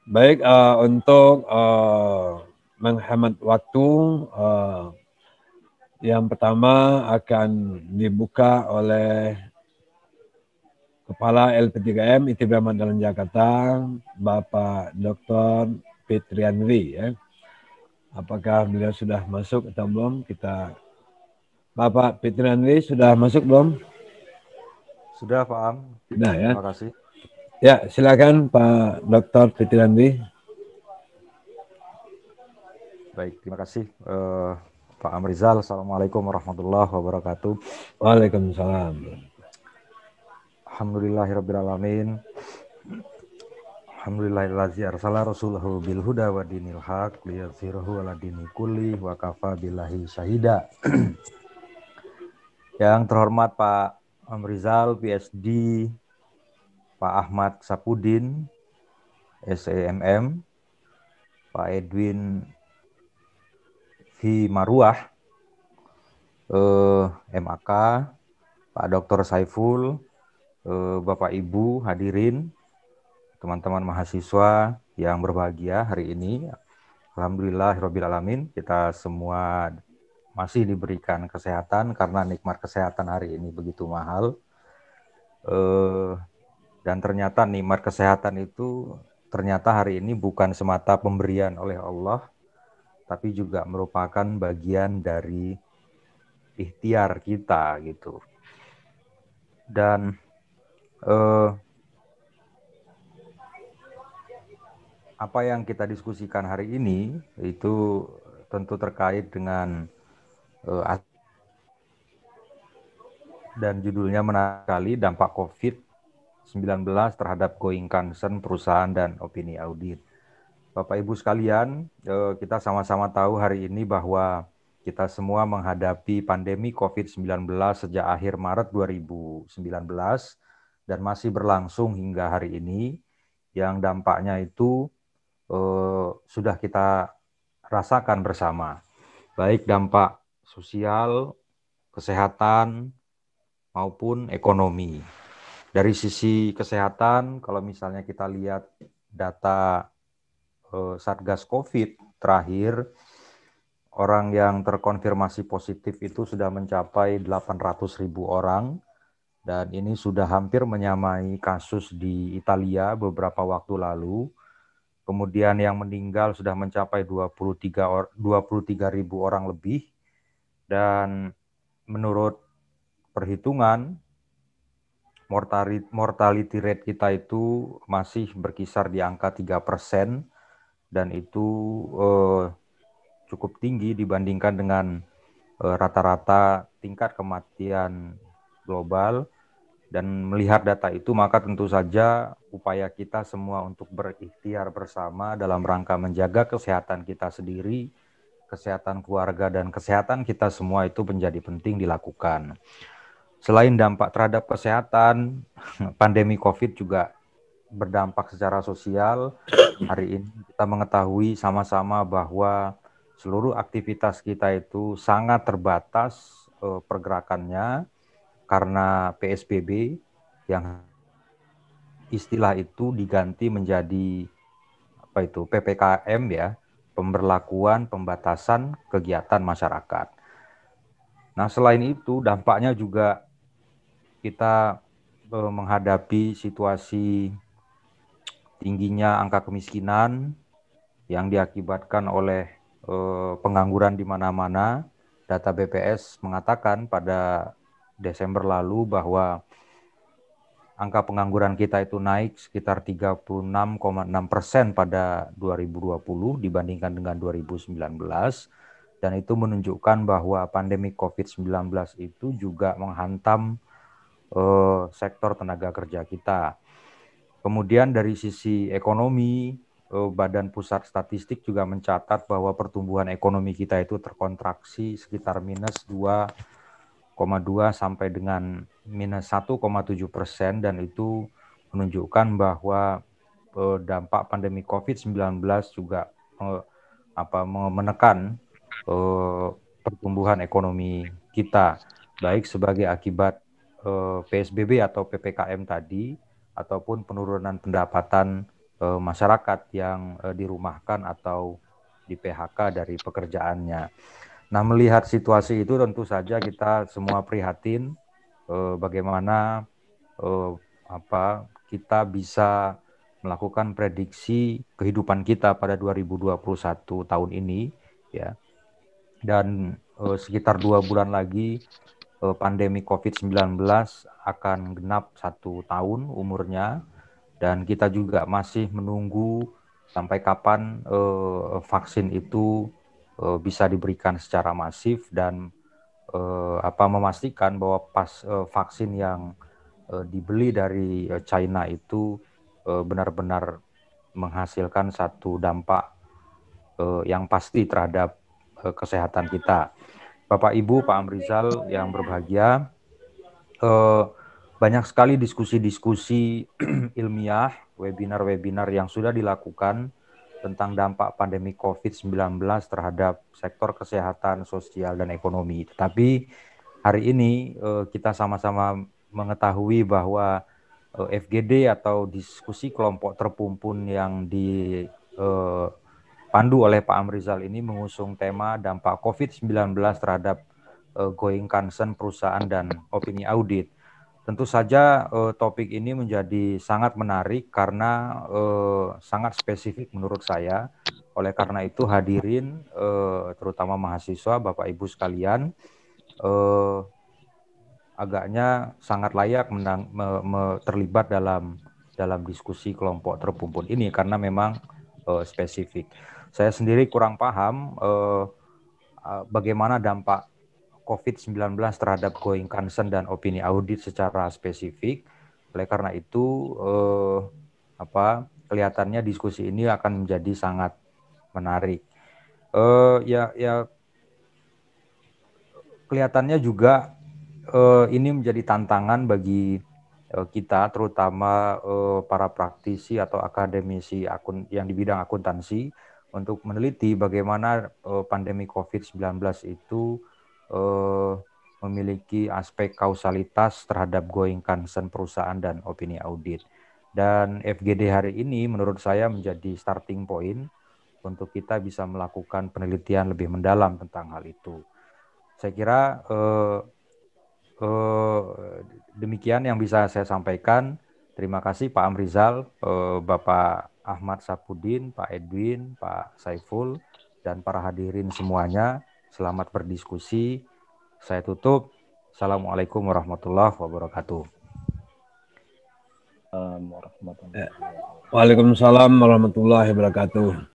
Baik, untuk menghemat waktu, yang pertama akan dibuka oleh Kepala LP3M ITB Mandala Jakarta, Bapak Dr. Fitriandri. Ya. Apakah beliau sudah masuk atau belum? Bapak Fitriandri sudah masuk belum? Sudah, Pak Am. Sudah ya. Terima kasih. Ya, silakan Pak Dr. Fitriandri. Baik, terima kasih Pak Amrizal. Assalamualaikum warahmatullahi wabarakatuh. Waalaikumsalam. Alhamdulillahirrabbilalamin. Alhamdulillahillazi arsala rasulahu bil huda wa dinil haq liyadhhirahu ala dini kulli wa kafa billahi syahida. Yang terhormat Pak Amrizal, PhD, Pak Ahmad Sapudin, SEMM, Pak Edwin V. Maruah, MAK, Pak Dr. Saiful, Bapak Ibu hadirin, teman-teman mahasiswa yang berbahagia hari ini. Alhamdulillahirrabbilalamin, kita semua masih diberikan kesehatan karena nikmat kesehatan hari ini begitu mahal. Dan ternyata nikmat kesehatan itu ternyata hari ini bukan semata pemberian oleh Allah, tapi juga merupakan bagian dari ikhtiar kita gitu. Dan apa yang kita diskusikan hari ini itu tentu terkait dengan dan judulnya menarik sekali, dampak COVID-19 terhadap going concern perusahaan dan opini audit. Bapak Ibu sekalian, kita sama-sama tahu hari ini bahwa kita semua menghadapi pandemi COVID-19 sejak akhir Maret 2019 dan masih berlangsung hingga hari ini, yang dampaknya itu sudah kita rasakan bersama, baik dampak sosial, kesehatan, maupun ekonomi. Dari sisi kesehatan, kalau misalnya kita lihat data Satgas COVID terakhir, orang yang terkonfirmasi positif itu sudah mencapai 800.000 orang, dan ini sudah hampir menyamai kasus di Italia beberapa waktu lalu. Kemudian yang meninggal sudah mencapai 23.000 orang lebih, dan menurut perhitungan mortality rate kita itu masih berkisar di angka 3%, dan itu cukup tinggi dibandingkan dengan rata-rata tingkat kematian global. Dan melihat data itu, maka tentu saja upaya kita semua untuk berikhtiar bersama dalam rangka menjaga kesehatan kita sendiri, kesehatan keluarga, dan kesehatan kita semua itu menjadi penting dilakukan. Selain dampak terhadap kesehatan, pandemi COVID juga berdampak secara sosial. Hari ini kita mengetahui sama-sama bahwa seluruh aktivitas kita itu sangat terbatas pergerakannya karena PSBB, yang istilah itu diganti menjadi PPKM ya, pemberlakuan pembatasan kegiatan masyarakat. Nah, selain itu dampaknya juga kita menghadapi situasi tingginya angka kemiskinan yang diakibatkan oleh pengangguran di mana-mana. Data BPS mengatakan pada Desember lalu bahwa angka pengangguran kita itu naik sekitar 36,6% pada 2020 dibandingkan dengan 2019. Dan itu menunjukkan bahwa pandemi COVID-19 itu juga menghantam sektor tenaga kerja kita. Kemudian dari sisi ekonomi, Badan Pusat Statistik juga mencatat bahwa pertumbuhan ekonomi kita itu terkontraksi sekitar minus 2,2 sampai dengan minus 1,7%, dan itu menunjukkan bahwa dampak pandemi COVID-19 juga menekan pertumbuhan ekonomi kita, baik sebagai akibat PSBB atau PPKM tadi, ataupun penurunan pendapatan masyarakat yang dirumahkan atau di PHK dari pekerjaannya. Nah, melihat situasi itu tentu saja kita semua prihatin bagaimana kita bisa melakukan prediksi kehidupan kita pada 2021 tahun ini, ya. Dan sekitar 2 bulan lagi pandemi COVID-19 akan genap 1 tahun umurnya, dan kita juga masih menunggu sampai kapan vaksin itu bisa diberikan secara masif dan memastikan bahwa vaksin yang dibeli dari China itu benar-benar menghasilkan satu dampak yang pasti terhadap kesehatan kita. Bapak Ibu, Pak Amrizal yang berbahagia, banyak sekali diskusi-diskusi ilmiah, webinar-webinar yang sudah dilakukan tentang dampak pandemi COVID-19 terhadap sektor kesehatan, sosial, dan ekonomi. Tetapi hari ini kita sama-sama mengetahui bahwa FGD atau diskusi kelompok terpumpun yang dipandu oleh Pak Amrizal ini mengusung tema dampak COVID-19 terhadap going concern perusahaan dan opini audit. Tentu saja topik ini menjadi sangat menarik karena sangat spesifik menurut saya. Oleh karena itu hadirin, terutama mahasiswa, Bapak Ibu sekalian, agaknya sangat layak terlibat dalam diskusi kelompok terpumpun ini karena memang spesifik. Saya sendiri kurang paham bagaimana dampak COVID-19 terhadap going concern dan opini audit secara spesifik. Oleh karena itu, kelihatannya diskusi ini akan menjadi sangat menarik. Kelihatannya juga ini menjadi tantangan bagi kita, terutama para praktisi atau akademisi yang di bidang akuntansi, untuk meneliti bagaimana pandemi COVID-19 itu memiliki aspek kausalitas terhadap going concern perusahaan dan opini audit. Dan FGD hari ini menurut saya menjadi starting point untuk kita bisa melakukan penelitian lebih mendalam tentang hal itu. Saya kira demikian yang bisa saya sampaikan. Terima kasih Pak Amrizal, Bapak Ahmad Sapudin, Pak Edwin, Pak Saiful, dan para hadirin semuanya. Selamat berdiskusi. Saya tutup. Assalamualaikum warahmatullahi wabarakatuh. Waalaikumsalam warahmatullahi wabarakatuh.